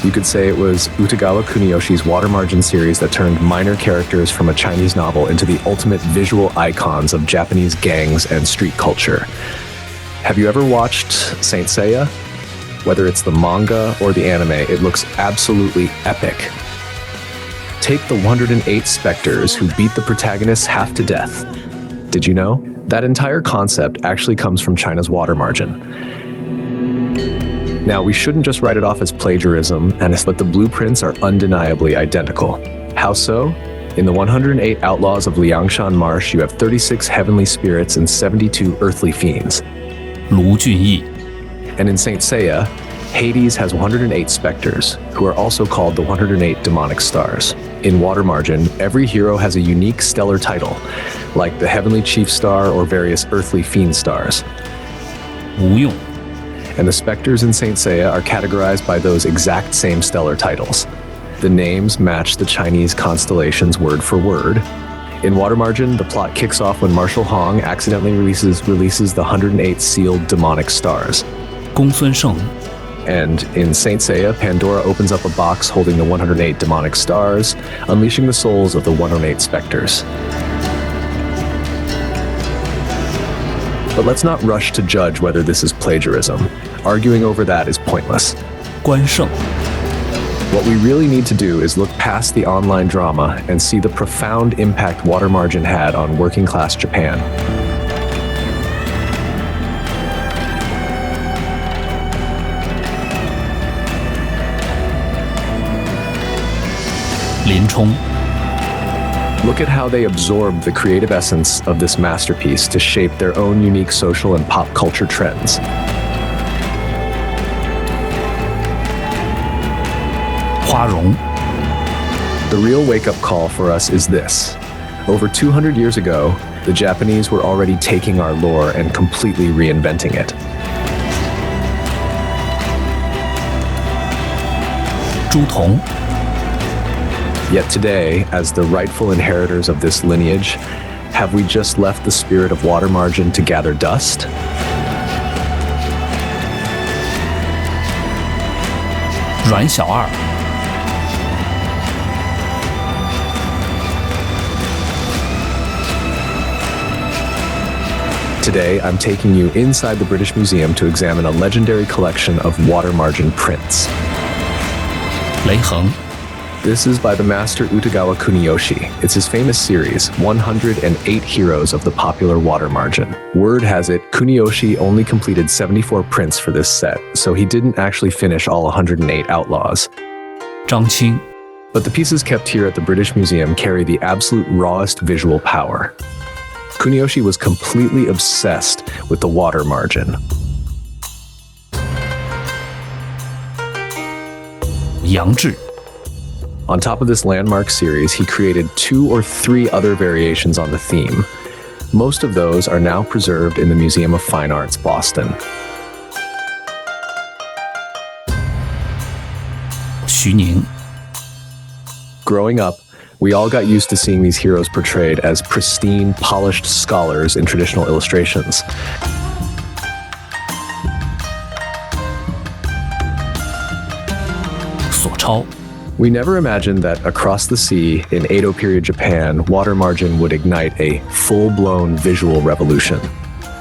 You could say it was Utagawa Kuniyoshi's water margin series that turned minor characters from a Chinese novel into the ultimate visual icons of Japanese gangs and street culture. Have you ever watched Saint Seiya? Whether it's the manga or the anime, it looks absolutely epic. Take the 108 Specters who beat the protagonists half to death. Did you know? That entire concept actually comes from China's water margin. Now, we shouldn't just write it off as plagiarism, and it's that the blueprints are undeniably identical. How so? In the 108 outlaws of Liangshan Marsh, you have 36 heavenly spirits and 72 earthly fiends. 卢俊义 And in Saint Seiya, Hades has 108 specters, who are also called the 108 demonic stars. In Water Margin, every hero has a unique stellar title, like the Heavenly Chief Star or various earthly fiend stars. 无用 And the specters in Saint Seiya are categorized by those exact same stellar titles. The names match the Chinese constellations word for word. In Water Margin, the plot kicks off when Marshal Hong accidentally releases the 108 sealed demonic stars. 公孙胜 And in Saint Seiya, Pandora opens up a box holding the 108 demonic stars, unleashing the souls of the 108 specters. But let's not rush to judge whether this is plagiarism. Arguing over that is pointless. 关胜 What we really need to do is look past the online drama and see the profound impact Water Margin had on working class Japan. 林冲 Look at how they absorbed the creative essence of this masterpiece to shape their own unique social and pop culture trends. 花荣 The real wake-up call for us is this. Over 200 years ago, the Japanese were already taking our lore and completely reinventing it. 朱仝 Yet today, as the rightful inheritors of this lineage, have we just left the spirit of Water Margin to gather dust? 阮小二 Today, I'm taking you inside the British Museum to examine a legendary collection of Water Margin prints. 雷横 This is by the master Utagawa Kuniyoshi. It's his famous series, 108 Heroes of the Popular Water Margin. Word has it, Kuniyoshi only completed 74 prints for this set, so he didn't actually finish all 108 outlaws. 张青 But the pieces kept here at the British Museum carry the absolute rawest visual power. Kuniyoshi was completely obsessed with the Water Margin. 杨志 On top of this landmark series, he created 2 or 3 other variations on the theme. Most of those are now preserved in the Museum of Fine Arts, Boston. 徐宁 Growing up, we all got used to seeing these heroes portrayed as pristine, polished scholars in traditional illustrations. 索超 We never imagined that across the sea, in Edo period Japan, Water Margin would ignite a full-blown visual revolution.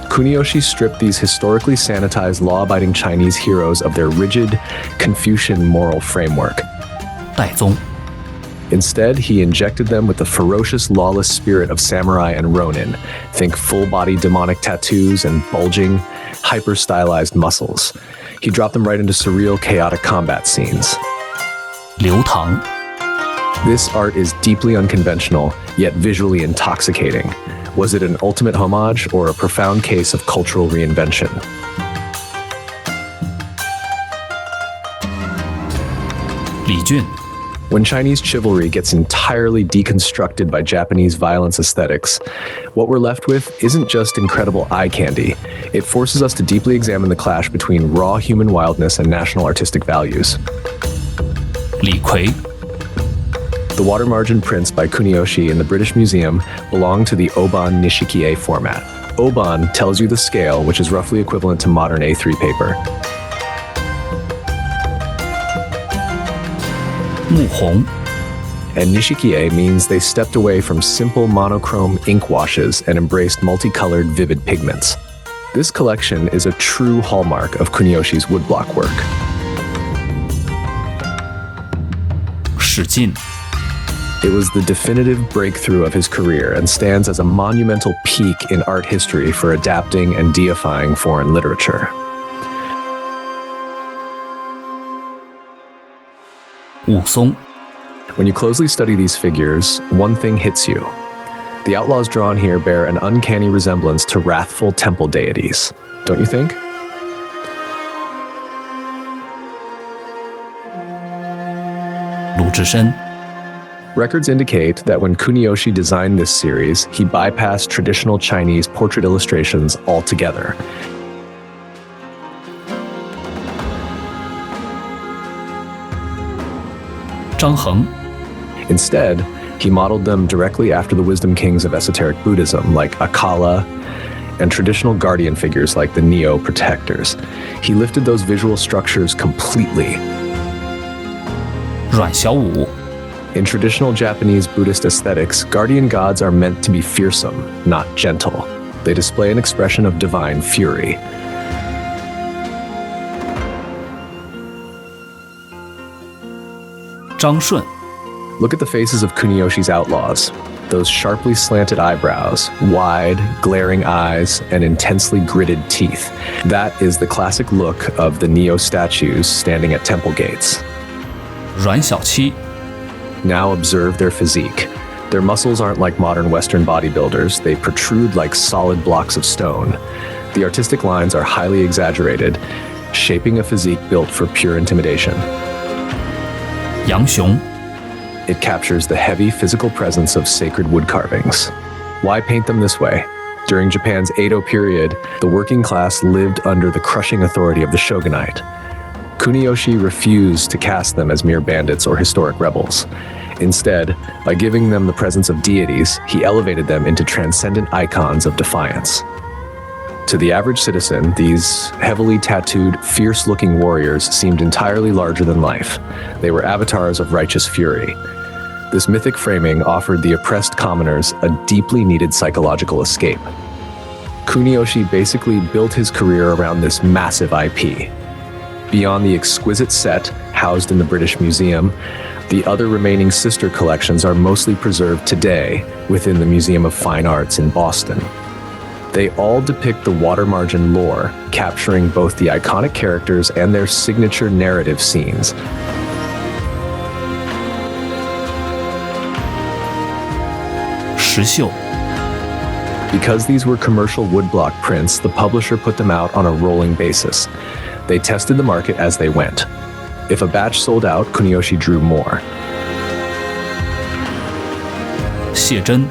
Kuniyoshi stripped these historically sanitized, law-abiding Chinese heroes of their rigid, Confucian moral framework. 戴宗 Instead, he injected them with the ferocious, lawless spirit of samurai and ronin. Think full-body demonic tattoos and bulging, hyper-stylized muscles. He dropped them right into surreal, chaotic combat scenes. 刘唐 This art is deeply unconventional, yet visually intoxicating. Was it an ultimate homage or a profound case of cultural reinvention? 李俊 When Chinese chivalry gets entirely deconstructed by Japanese violence aesthetics, what we're left with isn't just incredible eye candy. It forces us to deeply examine the clash between raw human wildness and national artistic values. 李逵 The Water Margin prints by Kuniyoshi in the British Museum belong to the Oban Nishikie format. Oban tells you the scale, which is roughly equivalent to modern A3 paper. 木红 And nishikie means they stepped away from simple monochrome ink washes and embraced multicolored vivid pigments. This collection is a true hallmark of Kuniyoshi's woodblock work. 史进 It was the definitive breakthrough of his career and stands as a monumental peak in art history for adapting and deifying foreign literature. 武松 When you closely study these figures, one thing hits you. The outlaws drawn here bear an uncanny resemblance to wrathful temple deities, don't you think? 鲁智深 Records indicate that when Kuniyoshi designed this series, he bypassed traditional Chinese portrait illustrations altogether. 张衡 Instead, he modeled them directly after the wisdom kings of esoteric Buddhism, like Akala, and traditional guardian figures like the Neo-Protectors. He lifted those visual structures completely. 阮小五 In traditional Japanese Buddhist aesthetics, guardian gods are meant to be fearsome, not gentle. They display an expression of divine fury. 张顺 Look at the faces of Kuniyoshi's outlaws. Those sharply slanted eyebrows, wide, glaring eyes, and intensely gritted teeth. That is the classic look of the Neo statues standing at temple gates. 阮小七 Now observe their physique. Their muscles aren't like modern Western bodybuilders. They protrude like solid blocks of stone. The artistic lines are highly exaggerated, shaping a physique built for pure intimidation. 杨雄 It captures the heavy physical presence of sacred wood carvings. Why paint them this way? During Japan's Edo period, the working class lived under the crushing authority of the shogunate. Kuniyoshi refused to cast them as mere bandits or historic rebels. Instead, by giving them the presence of deities, he elevated them into transcendent icons of defiance. To the average citizen, these heavily tattooed, fierce-looking warriors seemed entirely larger than life. They were avatars of righteous fury. This mythic framing offered the oppressed commoners a deeply needed psychological escape. Kuniyoshi basically built his career around this massive IP. Beyond the exquisite set housed in the British Museum, the other remaining sister collections are mostly preserved today within the Museum of Fine Arts in Boston. They all depict the water margin lore, capturing both the iconic characters and their signature narrative scenes. 石秀 Because these were commercial woodblock prints, the publisher put them out on a rolling basis. They tested the market as they went. If a batch sold out, Kuniyoshi drew more. 谢真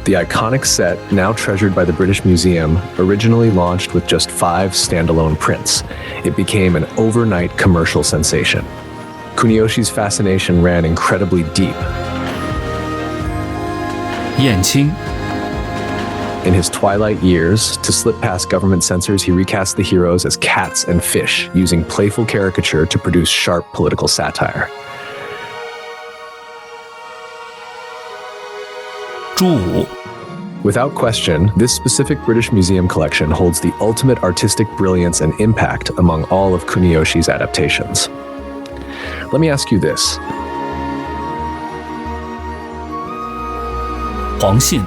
The iconic set, now treasured by the British Museum, originally launched with just 5 standalone prints. It became an overnight commercial sensation. Kuniyoshi's fascination ran incredibly deep. 燕青 In his twilight years, to slip past government censors, he recast the heroes as cats and fish, using playful caricature to produce sharp political satire. 朱武 Without question, this specific British Museum collection holds the ultimate artistic brilliance and impact among all of Kuniyoshi's adaptations. Let me ask you this. 黄信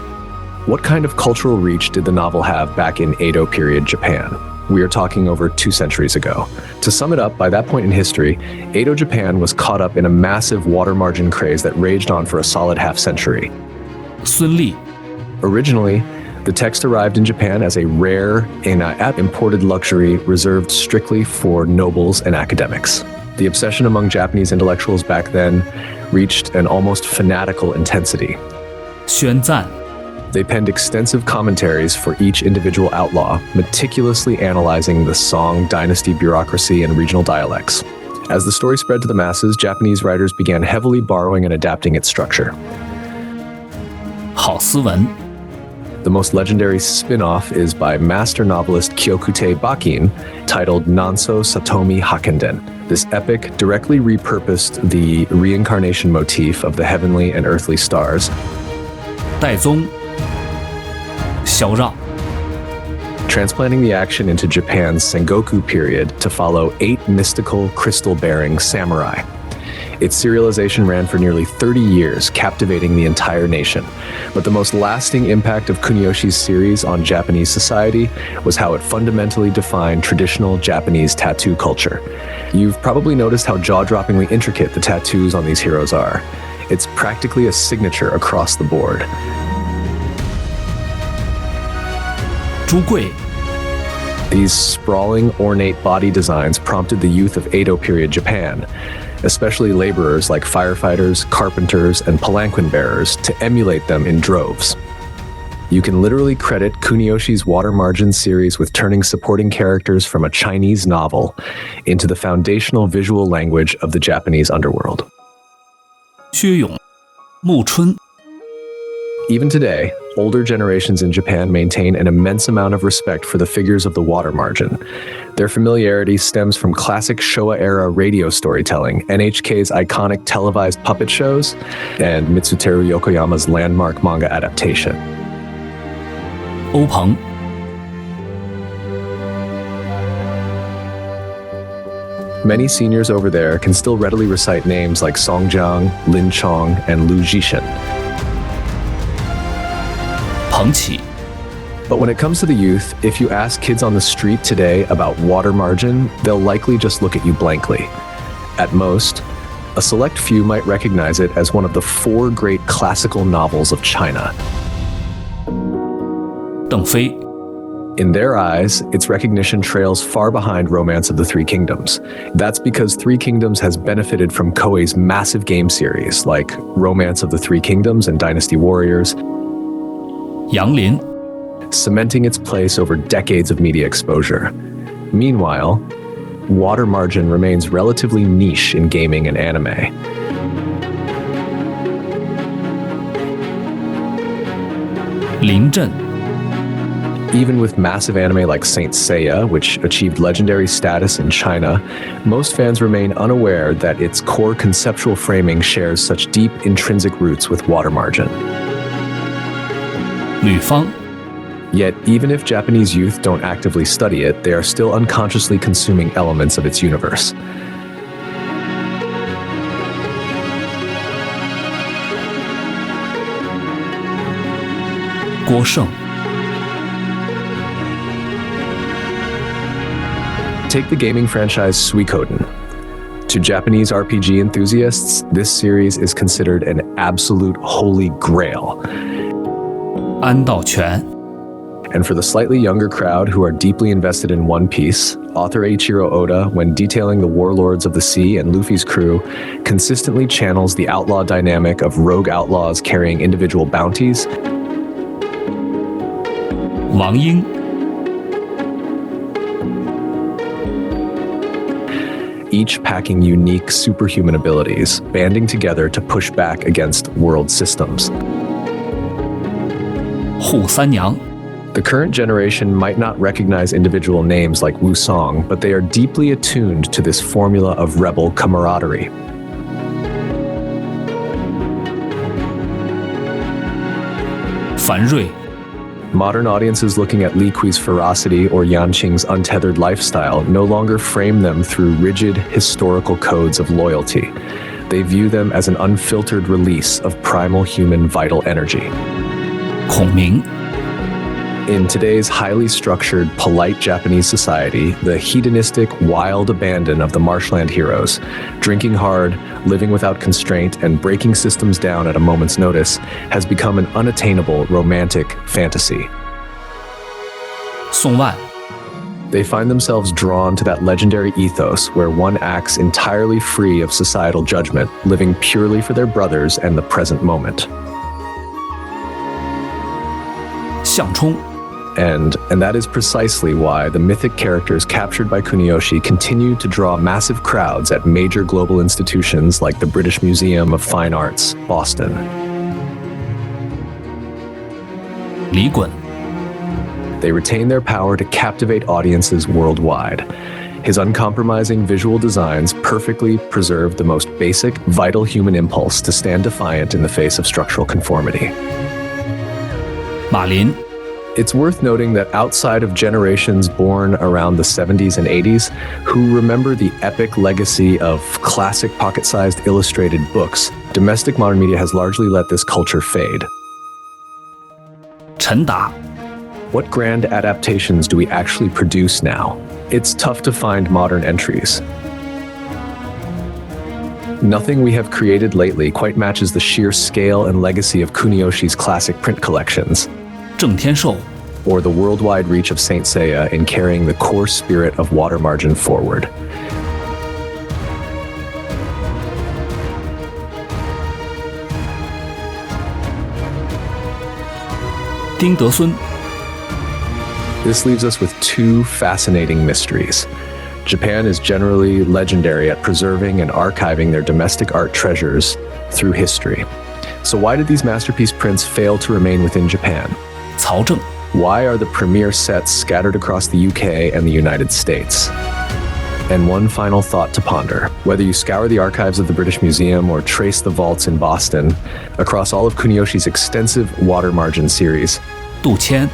What kind of cultural reach did the novel have back in Edo period Japan? We are talking over 2 centuries ago. To sum it up, by that point in history, Edo Japan was caught up in a massive water margin craze that raged on for a solid half-century. 孙立 Originally, the text arrived in Japan as a rare, imported luxury reserved strictly for nobles and academics. The obsession among Japanese intellectuals back then reached an almost fanatical intensity. 宣赞 They penned extensive commentaries for each individual outlaw, meticulously analyzing the Song dynasty bureaucracy and regional dialects. As the story spread to the masses, Japanese writers began heavily borrowing and adapting its structure. 郝思文 The most legendary spin-off is by master novelist Kyokutei Bakin, titled Nanso Satomi Hakenden. This epic directly repurposed the reincarnation motif of the heavenly and earthly stars, 代宗、萧让、 transplanting the action into Japan's Sengoku period to follow 8 mystical crystal-bearing samurai. Its serialization ran for nearly 30 years, captivating the entire nation. But the most lasting impact of Kuniyoshi's series on Japanese society was how it fundamentally defined traditional Japanese tattoo culture. You've probably noticed how jaw-droppingly intricate the tattoos on these heroes are. It's practically a signature across the board. 朱贵、 These sprawling, ornate body designs prompted the youth of Edo period Japan, especially laborers like firefighters, carpenters, and palanquin bearers, to emulate them in droves. You can literally credit Kuniyoshi's Water Margin series with turning supporting characters from a Chinese novel into the foundational visual language of the Japanese underworld. 薛勇、沐春、 Even today, older generations in Japan maintain an immense amount of respect for the figures of the Water Margin. Their familiarity stems from classic Showa-era radio storytelling, NHK's iconic televised puppet shows, and Mitsuteru Yokoyama's landmark manga adaptation. 欧鹏、 Many seniors over there can still readily recite names like Song Jiang, Lin Chong, and Lu Jishen. 彭启、 But when it comes to the youth, if you ask kids on the street today about Water Margin, they'll likely just look at you blankly. At most, a select few might recognize it as one of the 4 great classical novels of China. 邓飞、 In their eyes, its recognition trails far behind Romance of the Three Kingdoms. That's because Three Kingdoms has benefited from Koei's massive game series like Romance of the Three Kingdoms and Dynasty Warriors, 杨林、 cementing its place over decades of media exposure. Meanwhile, Water Margin remains relatively niche in gaming and anime. 林震、 Even with massive anime like Saint Seiya, which achieved legendary status in China, most fans remain unaware that its core conceptual framing shares such deep intrinsic roots with Water Margin. 吕方、 Yet, even if Japanese youth don't actively study it, they are still unconsciously consuming elements of its universe. 郭胜、 Take the gaming franchise Suikoden. To Japanese RPG enthusiasts, this series is considered an absolute holy grail. 安道全、 And for the slightly younger crowd who are deeply invested in One Piece, author Eiichiro Oda, when detailing the warlords of the sea and Luffy's crew, consistently channels the outlaw dynamic of rogue outlaws carrying individual bounties, 王英、 each packing unique superhuman abilities, banding together to push back against world systems. 扈三娘、 The current generation might not recognize individual names like Wu Song, but they are deeply attuned to this formula of rebel camaraderie. 樊瑞、 Modern audiences looking at Li Kui's ferocity or Yanqing's untethered lifestyle no longer frame them through rigid historical codes of loyalty. They view them as an unfiltered release of primal human vital energy. 孔明、 In today's highly structured, polite Japanese society, the hedonistic, wild abandon of the marshland heroes, drinking hard, living without constraint, and breaking systems down at a moment's notice, has become an unattainable romantic fantasy. 宋万、 They find themselves drawn to that legendary ethos where one acts entirely free of societal judgment, living purely for their brothers and the present moment. 项冲、 And that is precisely why the mythic characters captured by Kuniyoshi continue to draw massive crowds at major global institutions like the British Museum of Fine Arts, Boston. 李衮、 They retain their power to captivate audiences worldwide. His uncompromising visual designs perfectly preserve the most basic, vital human impulse to stand defiant in the face of structural conformity. 马林 It's worth noting that outside of generations born around the 70s and 80s, who remember the epic legacy of classic pocket-sized illustrated books, domestic modern media has largely let this culture fade. 陈达 What grand adaptations do we actually produce now? It's tough to find modern entries. Nothing we have created lately quite matches the sheer scale and legacy of Kuniyoshi's classic print collections, 郑天寿 or the worldwide reach of Saint Seiya in carrying the core spirit of water margin forward. 丁德孙 This leaves us with two fascinating mysteries. Japan is generally legendary at preserving and archiving their domestic art treasures through history. So why did these masterpiece prints fail to remain within Japan? 曹正 Why are the premier sets scattered across the UK and the United States? And one final thought to ponder. Whether you scour the archives of the British Museum or trace the vaults in Boston, across all of Kuniyoshi's extensive water margin series, 杜迁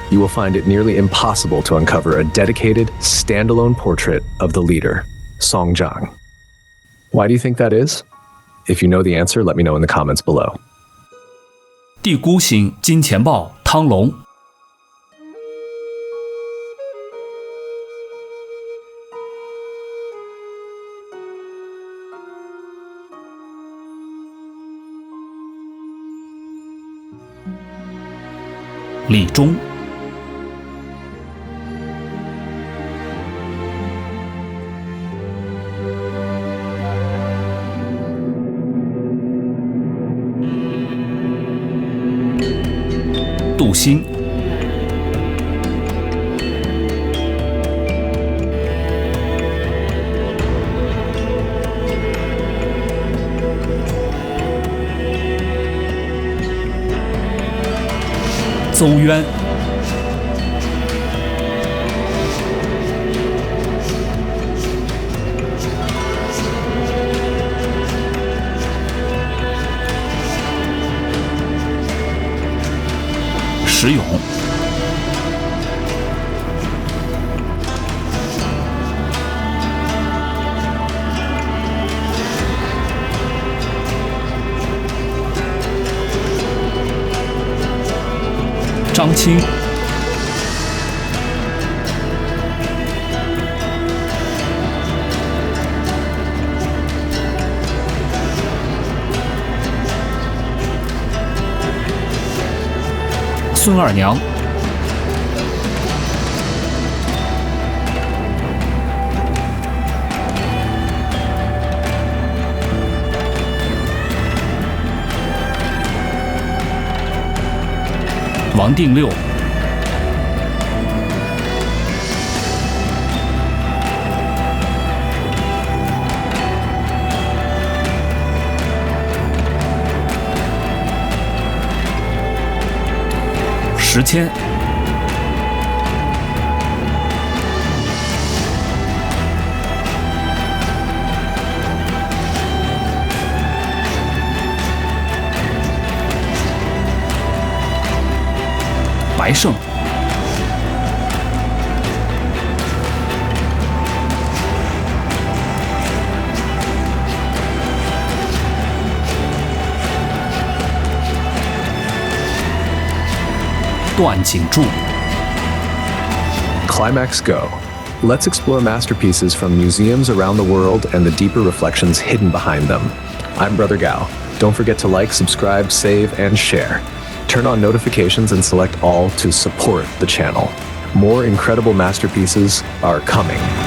you will find it nearly impossible to uncover a dedicated, standalone portrait of the leader, Song Jiang. Why do you think that is? If you know the answer, let me know in the comments below. 地孤星金钱豹汤龙 李忠 杜兴 邹渊 石勇 张青 孙二娘 王定六 石谦 白胜 段景柱 Climax go. Let's explore masterpieces from museums around the world and the deeper reflections hidden behind them. I'm Brother Gao. Don't forget to like, subscribe, save, and share. Turn on notifications and select all to support the channel. More incredible masterpieces are coming.